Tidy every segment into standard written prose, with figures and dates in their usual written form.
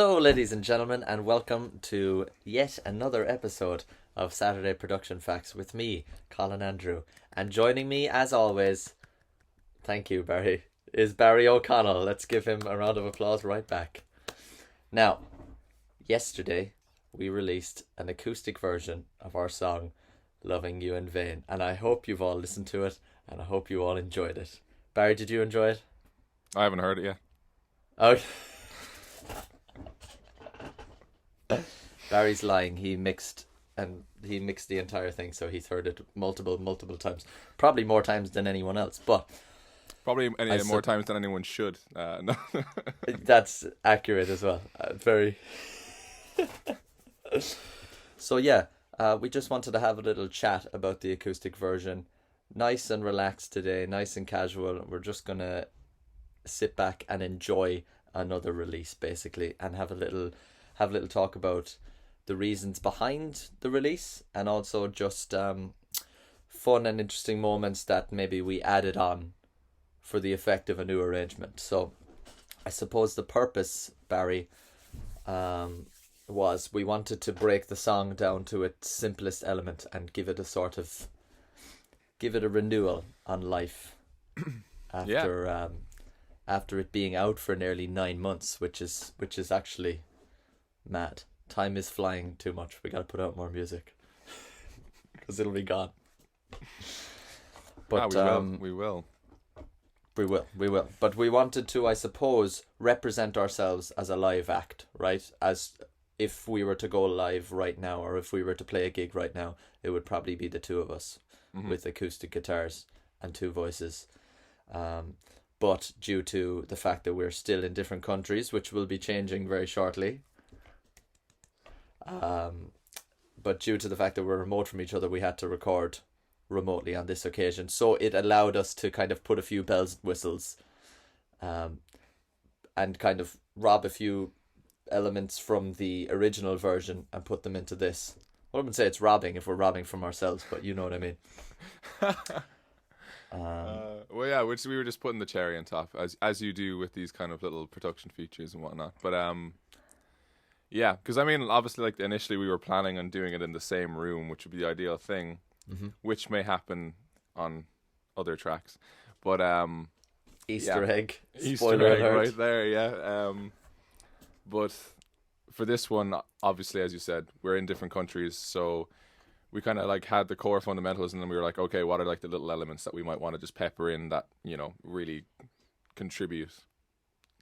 Hello, ladies and gentlemen, and welcome to yet another episode of Saturday Production Facts with me, Colin Andrew. And joining me, as always, thank you, Barry, is Barry O'Connell. Let's give him a round of applause right back. Now, yesterday, we released an acoustic version of our song, Loving You in Vain, and I hope you've all listened to it, and I hope you all enjoyed it. Barry, did you enjoy it? I haven't heard it yet. Okay. Barry's lying. He mixed the entire thing, so he's heard it multiple times, probably more times than anyone else. But probably more times than anyone should. No. That's accurate as well. Very. So yeah, we just wanted to have a little chat about the acoustic version. Nice and relaxed today, nice and casual. We're just gonna sit back and enjoy another release, basically, and have a little talk about the reasons behind the release, and also just fun and interesting moments that maybe we added on for the effect of a new arrangement. So I suppose the purpose, Barry, was we wanted to break the song down to its simplest element and give it a renewal on life after it being out for nearly 9 months, which is actually mad. Time is flying too much. We gotta put out more music because it'll be gone. But we will. But we wanted to, I suppose, represent ourselves as a live act, right? As if we were to go live right now, or if we were to play a gig right now, it would probably be the two of us with acoustic guitars and two voices. But due to the fact that we're still in different countries, which will be changing very shortly, but due to the fact that we're remote from each other, we had to record remotely on this occasion. So it allowed us to kind of put a few bells and whistles, and kind of rob a few elements from the original version and put them into this. I wouldn't say it's robbing if we're robbing from ourselves, but you know what I mean. Well, yeah, which we were just putting the cherry on top, as you do with these kind of little production features and whatnot. But yeah, because I mean, obviously, like initially we were planning on doing it in the same room, which would be the ideal thing, which may happen on other tracks. But Easter egg, Easter egg right there, yeah. But for this one, obviously, as you said, we're in different countries, so we kind of like had the core fundamentals, and then we were like, okay, what are like the little elements that we might want to just pepper in that, you know, really contribute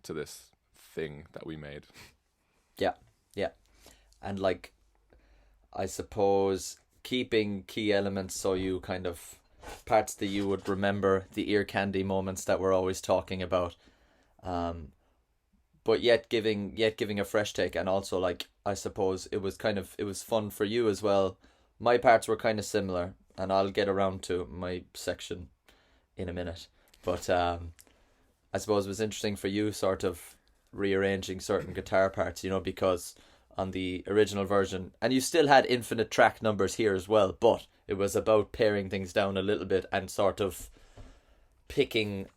to this thing that we made. Yeah, and like, I suppose keeping key elements so you kind of parts that you would remember, the ear candy moments that we're always talking about, but yet giving a fresh take. And also, like, I suppose it was fun for you as well. My parts were kind of similar, and I'll get around to my section in a minute, but I suppose it was interesting for you sort of rearranging certain guitar parts, you know, because on the original version, and you still had infinite track numbers here as well, but it was about paring things down a little bit and sort of picking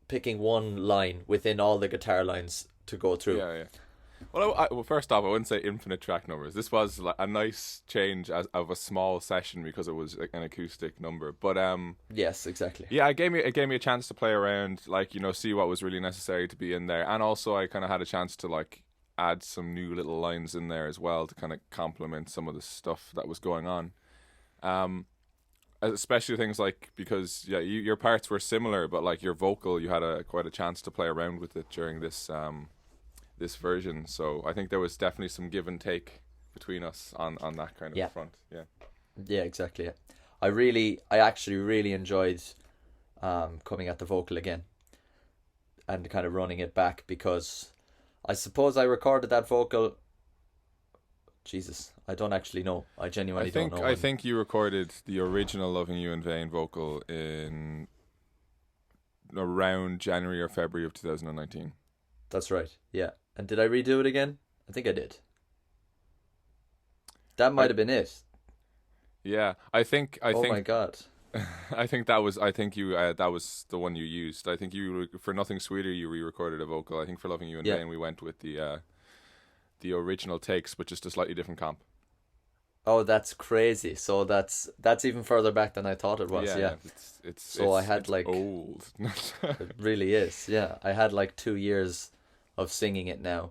one line within all the guitar lines to go through. Yeah. Well, first off, I wouldn't say infinite track numbers. This was like a nice change of a small session because it was like an acoustic number. But yes, exactly. Yeah, it gave me a chance to play around, like, you know, see what was really necessary to be in there, and also I kind of had a chance to like add some new little lines in there as well to kind of complement some of the stuff that was going on. Especially things like, because your parts were similar, but like your vocal, you had quite a chance to play around with it during this version. So I think there was definitely some give and take between us on that kind of front. Yeah, exactly. Yeah. I actually really enjoyed coming at the vocal again and kind of running it back, because I suppose I recorded that vocal. Jesus, I don't actually know. I genuinely don't know. I think you recorded the original Loving You in Vain vocal in around January or February of 2019. That's right, yeah. And did I redo it again? I think I did. That might have been it. Yeah, I think. Oh my God. I think that was the one you used. I think you, for Nothing Sweeter, you re-recorded a vocal. I think for Loving You in Vain, we went with the the original takes, but just a slightly different comp. Oh, that's crazy. So that's even further back than I thought it was. Yeah. So I had it's like old. it really is. Yeah, I had like 2 years of singing it now,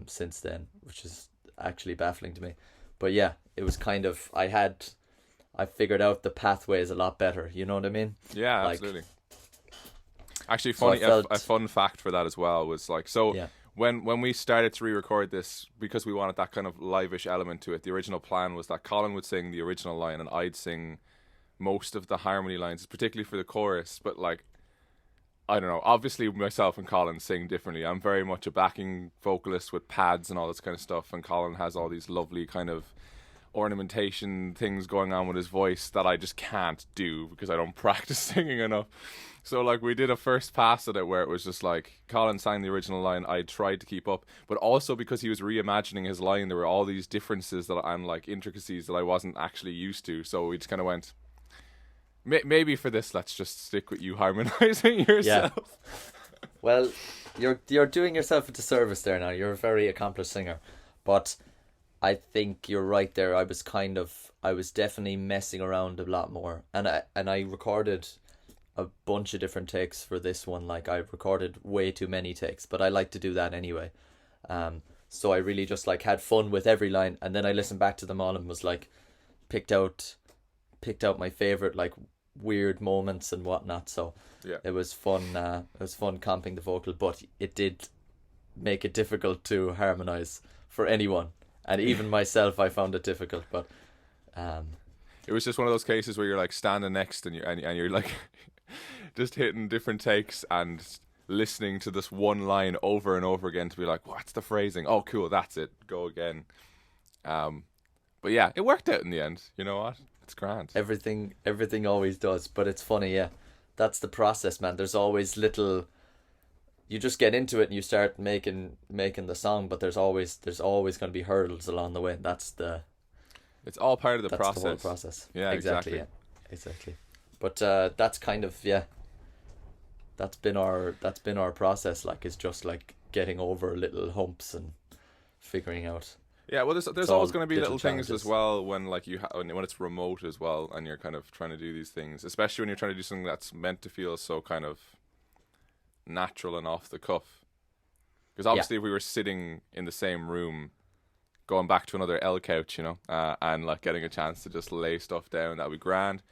since then, which is actually baffling to me. But yeah, it was kind of I figured out the pathways a lot better. You know what I mean? Yeah, Like, absolutely. Actually, so I funny felt a fun fact for that as well was like so. yeah, When we started to re-record this, because we wanted that kind of live-ish element to it, the original plan was that Colin would sing the original line and I'd sing most of the harmony lines, particularly for the chorus. But like, I don't know. Obviously, myself and Colin sing differently. I'm very much a backing vocalist with pads and all this kind of stuff, and Colin has all these lovely kind of ornamentation things going on with his voice that I just can't do because I don't practice singing enough. So like we did a first pass at it where it was just like Colin sang the original line, I tried to keep up, but also because he was reimagining his line, there were all these differences that and like intricacies that I wasn't actually used to. So we just kind of went, maybe for this, let's just stick with you harmonizing yourself. Yeah. Well, you're doing yourself a disservice there now. You're a very accomplished singer, but I think you're right there. I was definitely messing around a lot more, and I recorded a bunch of different takes for this one. Like I recorded way too many takes, but I like to do that anyway. So I really just like had fun with every line, and then I listened back to them all and was like, picked out my favorite like weird moments and whatnot. So Yeah. it was fun. It was fun comping the vocal, but it did make it difficult to harmonize for anyone, and even myself. I found it difficult, but It was just one of those cases where you're like standing next and you're like just hitting different takes and listening to this one line over and over again to be like, what's the phrasing? Oh, cool, that's it. Go again. But yeah, it worked out in the end. You know what? It's grand. everything always does. But it's funny, yeah. That's the process, man. There's always little. You just get into it and you start making the song, but there's always going to be hurdles along the way. It's all part of the That's process. the whole process. Yeah, exactly. Yeah, exactly. But that's kind of That's been our process. Like, it's just like getting over little humps and figuring out. Yeah, well, there's all always going to be little things challenges. as well when like when it's remote as well, and you're kind of trying to do these things, especially when you're trying to do something that's meant to feel so kind of natural and off the cuff. Because obviously, if we were sitting in the same room, going back to another L couch, and like getting a chance to just lay stuff down, that'd be grand.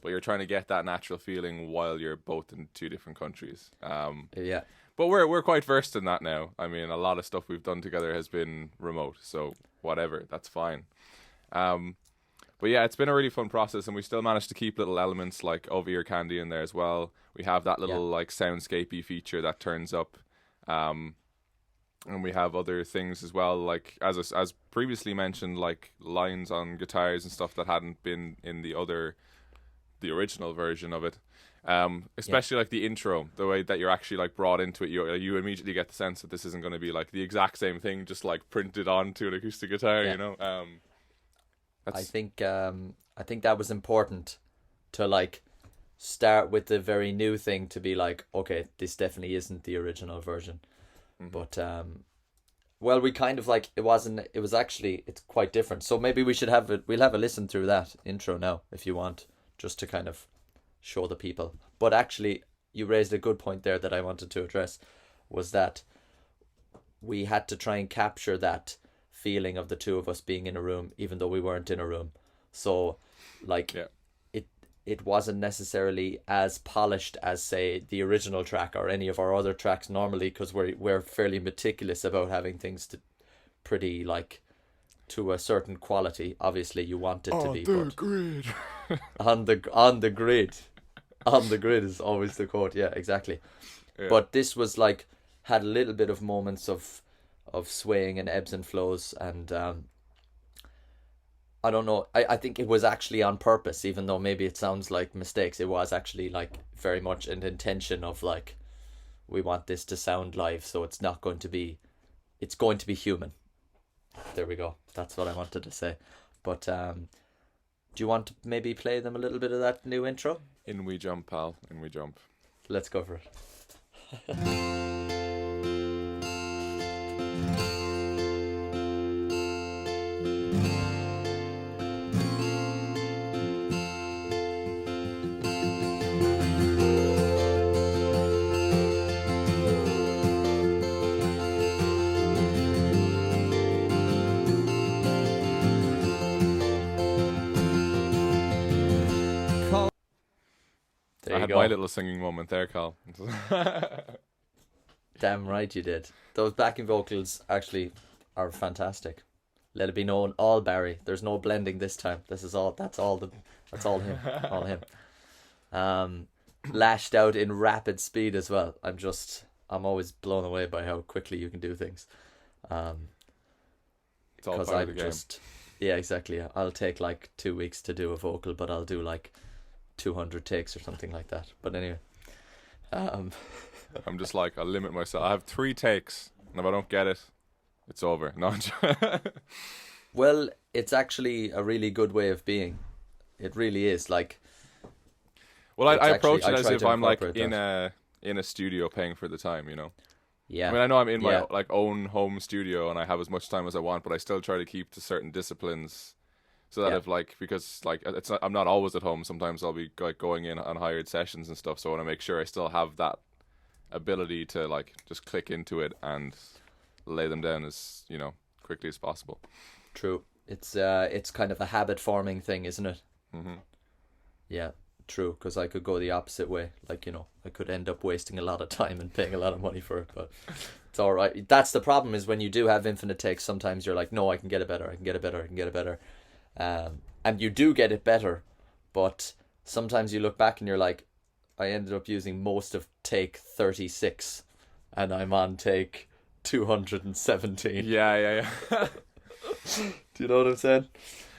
But you're trying to get that natural feeling while you're both in two different countries. Yeah. But we're quite versed in that now. I mean, a lot of stuff we've done together has been remote, so whatever, that's fine. But yeah, it's been a really fun process, and we still managed to keep little elements like over-ear candy in there as well. We have that little like soundscapey feature that turns up, and we have other things as well, like as previously mentioned, like lines on guitars and stuff that hadn't been in the original version of it. Especially like the intro, the way that you're actually like brought into it, you immediately get the sense that this isn't going to be like the exact same thing, just like printed onto an acoustic guitar. I think that was important to like start with the very new thing, to be like, okay, this definitely isn't the original version. Mm-hmm. But well, we kind of like, it was actually, it's quite different. So maybe we'll have a listen through that intro now if you want, just to kind of show the people. But actually, you raised a good point there that I wanted to address, was that we had to try and capture that feeling of the two of us being in a room, even though we weren't in a room. So like, it wasn't necessarily as polished as, say, the original track or any of our other tracks normally, because we're fairly meticulous about having things to pretty like to a certain quality. Obviously you want it to be, but grid. on the grid. On the grid is always the quote. Yeah, exactly. Yeah. But this was like, had a little bit of moments of swaying and ebbs and flows, and I don't know. I think it was actually on purpose, even though maybe it sounds like mistakes. It was actually like very much an intention of like, we want this to sound live, so it's going to be human. There we go. That's what I wanted to say. But do you want to maybe play them a little bit of that new intro? In we jump, pal. In we jump. Let's go for it. had go. my little singing moment there, Carl. Damn right you did. Those backing vocals actually are fantastic. Let it be known, all Barry. There's no blending this time. That's all him. All him. Lashed out in rapid speed as well. I'm always blown away by how quickly you can do things. It's all Because part of I'm the game. yeah, exactly. I'll take like 2 weeks to do a vocal, but I'll do like 200 takes or something like that. But anyway, I'm just like, I'll limit myself. I have 3 takes, and if I don't get it, it's over. No, well, it's actually a really good way of being. It really is. Like, well, I approach I it as try if to I'm like incorporate in a studio paying for the time, you know. yeah. I mean, I know I'm in my Yeah. like own home studio and I have as much time as I want, but I still try to keep to certain disciplines, so that Yeah. if like, because like I'm not always at home. Sometimes I'll be like going in on hired sessions and stuff. So I want to make sure I still have that ability to like just click into it and lay them down as, you know, quickly as possible. True. It's kind of a habit forming thing, isn't it? Hmm. Yeah, true. Because I could go the opposite way. Like, you know, I could end up wasting a lot of time and paying a lot of money for it. But it's all right. That's the problem, is when you do have infinite takes, sometimes you're like, no, I can get it better. I can get it better. I can get it better. And you do get it better. But sometimes you look back and you're like, I ended up using most of take 36 and I'm on take 217. Yeah. Do you know what I'm saying?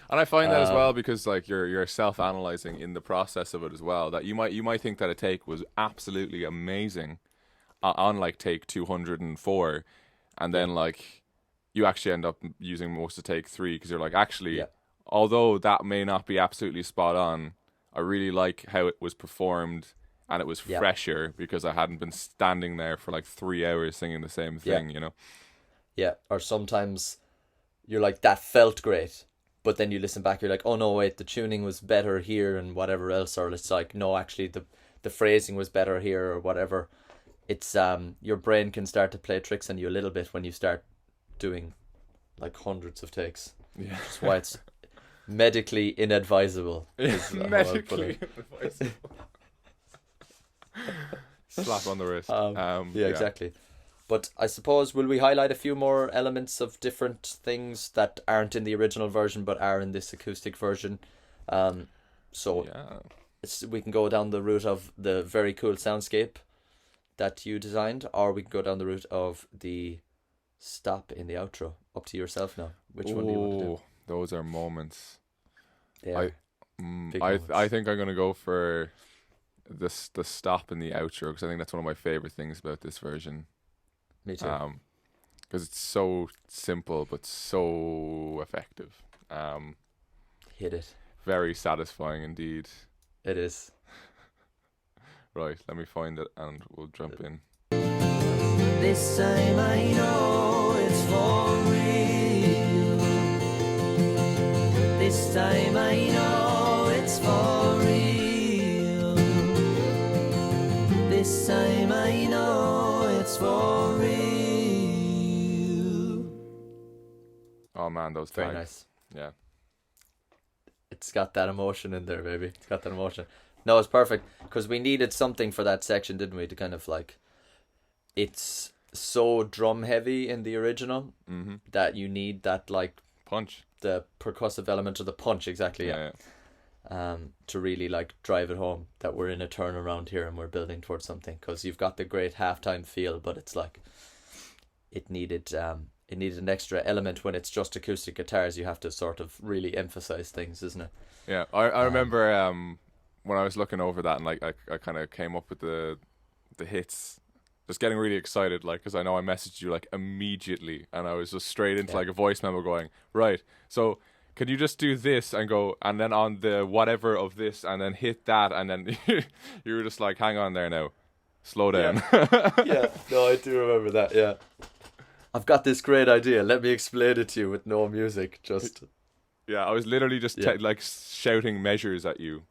And I find that as well, because like you're self-analyzing in the process of it as well. That you might think that a take was absolutely amazing on like take 204, and then like you actually end up using most of take 3 because you're like, actually, Yeah. although that may not be absolutely spot on, I really like how it was performed, and it was Yeah. fresher because I hadn't been standing there for like 3 hours singing the same thing, you know. Yeah, or sometimes you're like, that felt great, but then you listen back, you're like, oh no, wait, the tuning was better here and whatever else, or it's like, no, actually the phrasing was better here or whatever. It's your brain can start to play tricks on you a little bit when you start doing like hundreds of takes. Yeah. That's why it's medically inadvisable. is how I'll put Medically it. advisable. Slap on the wrist. Yeah, exactly. But I suppose, will we highlight a few more elements of different things that aren't in the original version but are in this acoustic version? So Yeah. we can go down the route of the very cool soundscape that you designed, or we can go down the route of the stop in the outro. Up to yourself now. Which one do you want to do? Ooh, those are moments. They are big I moments. think I'm gonna go for the stop in the outro, because I think that's one of my favorite things about this version. Me too. Because it's so simple but so effective. Hit it. Very satisfying indeed. It is. Right, let me find it and we'll jump in. This time I know it's for real. This time I know it's for real. This time I know it's for real. Oh man, those Very tags. nice. Yeah. It's got that emotion in there, baby. It's got that emotion. No, it's perfect, because we needed something for that section, didn't we? To kind of like, it's so drum heavy in the original that you need that, like, Punch. the percussive element or the punch, exactly. Yeah. To really like drive it home that we're in a turnaround here and we're building towards something, because you've got the great halftime feel, but it's like it needed an extra element. When it's just acoustic guitars, you have to sort of really emphasize things, isn't it? Yeah, I remember when I was looking over that, and like I kind of came up with the hits, just getting really excited, like, because I know I messaged you like immediately, and I was just straight into like a voice memo going, right, so can you just do this and go, and then on the whatever of this, and then hit that, and then you were just like, hang on there now, slow down. Yeah, no, I do remember that. Yeah, I've got this great idea, let me explain it to you with no music, just Yeah, I was literally just like shouting measures at you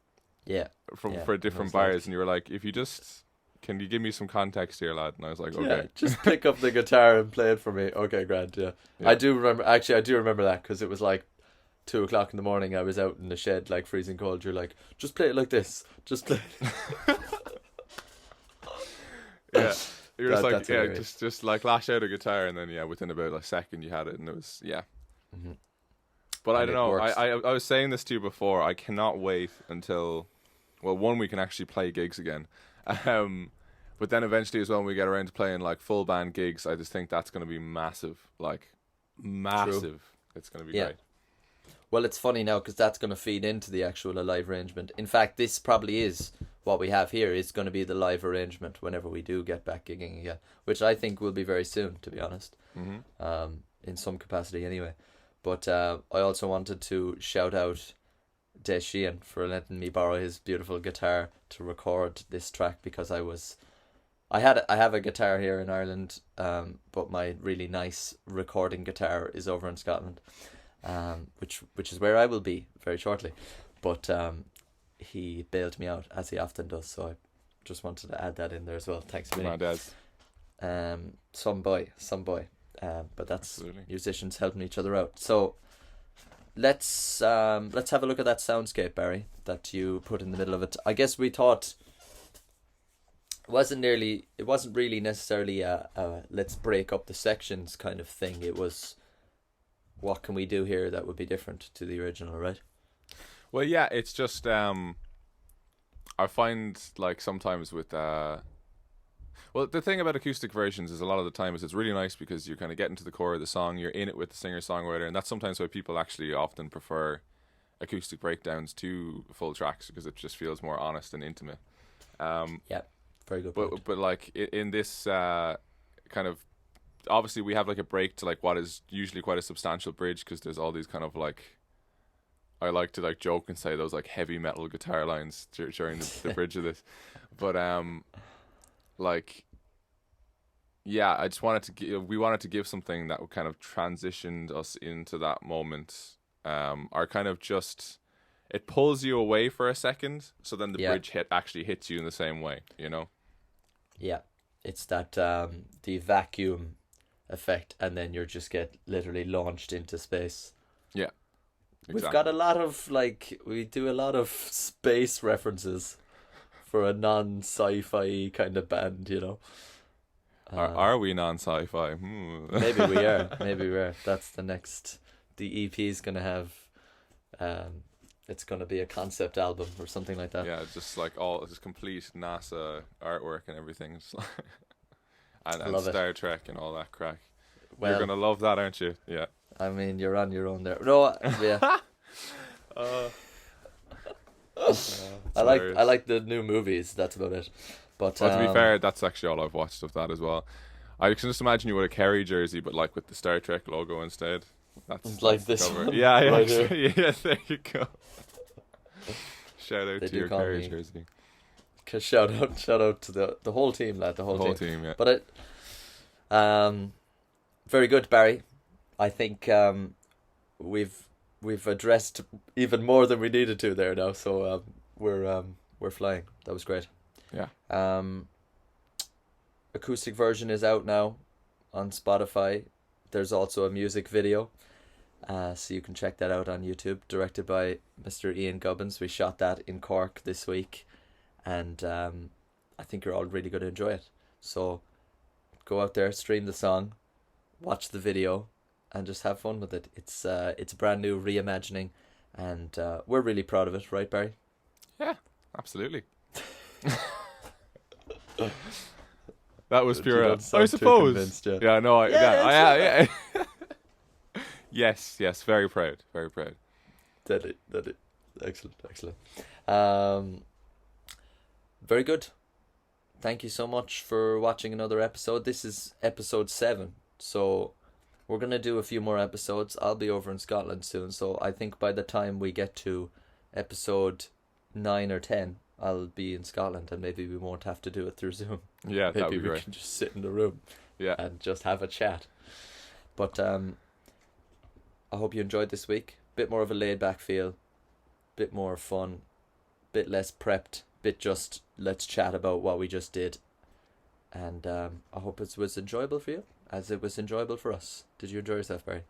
for different bars, and you were like, if you just, can you give me some context here, lad? And I was like, okay. Yeah, just pick up the guitar and play it for me. Okay, grand. Yeah. I do remember. Actually, I do remember that, because it was like, 2 o'clock in the morning, I was out in the shed like freezing cold. You're like, just play it like this. Just play it. Yeah. You're just like, That's yeah, hilarious. just like lash out a guitar, and then within about a second you had it, and it was Mm-hmm. But I And don't it know. works. I was saying this to you before. I cannot wait until, well, one, we can actually play gigs again. But then eventually as well, when we get around to playing like full band gigs, I just think that's going to be massive. Like, massive. It's going to be great. Well, it's funny now because that's going to feed into the actual live arrangement. In fact, this probably is what we have here. Is going to be the live arrangement whenever we do get back gigging again, which I think will be very soon, to be honest. Mm-hmm. In some capacity anyway. But I also wanted to shout out Des Sheehan for letting me borrow his beautiful guitar to record this track, because I have a guitar here in Ireland, but my really nice recording guitar is over in Scotland, which is where I will be very shortly. But he bailed me out, as he often does, so I just wanted to add that in there as well. Thanks a My million. dad's. Some boy. But that's Absolutely. musicians helping each other out. So let's have a look at that soundscape, Barry, that you put in the middle of it. I guess we thought it wasn't really necessarily a let's break up the sections kind of thing. It was, what can we do here that would be different to the original, right? Well, yeah, it's just I find like sometimes with well, the thing about acoustic versions is a lot of the time is it's really nice because you kind of get into the core of the song, you're in it with the singer-songwriter, and that's sometimes why people actually often prefer acoustic breakdowns to full tracks, because it just feels more honest and intimate. Yeah, very good point. But like in this kind of, obviously we have like a break to like what is usually quite a substantial bridge, because there's all these kind of like, I like to like joke and say those like heavy metal guitar lines during the bridge of this, but like, yeah, I just we wanted to give something that kind of transitioned us into that moment, or kind of just, it pulls you away for a second, so then the bridge actually hits you in the same way, you know? Yeah, it's that the vacuum effect, and then you just get literally launched into space. Yeah, exactly. We've got a lot of we do a lot of space references for a non-sci-fi kind of band, you know. Are we non-sci-fi? Maybe we are. That's the next. The EP is gonna have. It's gonna be a concept album or something like that. Yeah, just like just complete NASA artwork and everything. It's like, and Star Trek and all that crack. Well, you're gonna love that, aren't you? Yeah. I mean, you're on your own there. No, yeah. I like the new movies. That's about it. But well, to be fair, that's actually all I've watched of that as well. I can just imagine you with a Kerry jersey, but like with the Star Trek logo instead. That's like the this cover. one. Yeah, yeah, Right actually, yeah. There you go. Shout out They to do your call Kerry me- jersey. Shout out to the whole team, lad. The whole team, yeah. But very good, Barry. I think we've addressed even more than we needed to there now. So we're flying. That was great. Yeah. Acoustic version is out now on Spotify. There's also a music video, so you can check that out on YouTube. Directed by Mr. Ian Gubbins. We shot that in Cork this week, and I think you're all really going to enjoy it. So go out there, stream the song, watch the video, and just have fun with it. It's a brand new reimagining, and we're really proud of it, right, Barry? Yeah, absolutely. That was pure. You I don't sound too suppose. convinced, yeah. Yeah, no, yeah. Yes, very proud, very proud. That it. Excellent. Very good. Thank you so much for watching another episode. This is episode 7, so we're gonna do a few more episodes. I'll be over in Scotland soon, so I think by the time we get to episode 9 or 10, I'll be in Scotland, and maybe we won't have to do it through Zoom. Yeah, that'd Maybe be we great. can just sit in the room, and just have a chat. But I hope you enjoyed this week. Bit more of a laid back feel, bit more fun, bit less prepped, bit just let's chat about what we just did. And I hope it was enjoyable for you, as it was enjoyable for us. Did you enjoy yourself, Barry?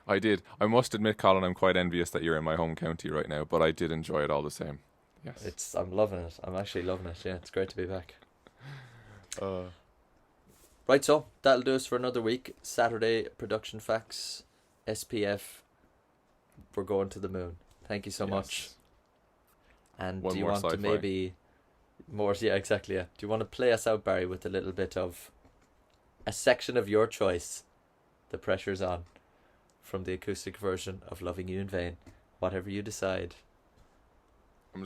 I did. I must admit, Colin, I'm quite envious that you're in my home county right now, but I did enjoy it all the same. Yes. I'm loving it. I'm actually loving it. Yeah, it's great to be back. Uh, Right, so that'll do us for another week. Saturday production facts, SPF. We're going to the moon. Thank you so much. And One do you more want to sci-fi. maybe more? Yeah, exactly. Yeah. Do you want to play us out, Barry, with a little bit of a section of your choice? The pressure's on, from the acoustic version of "Loving You in Vain." Whatever you decide. I'm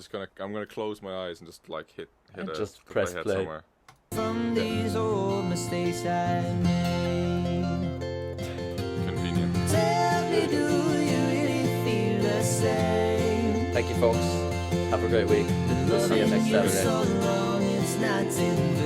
gonna close my eyes and just like hit And a just put press my head play. somewhere. From these old mistakes I made. Convenient. Tell me, do you really feel the same? Thank you, folks. Have a great week. We'll see you next Loving you Saturday. so long, it's not in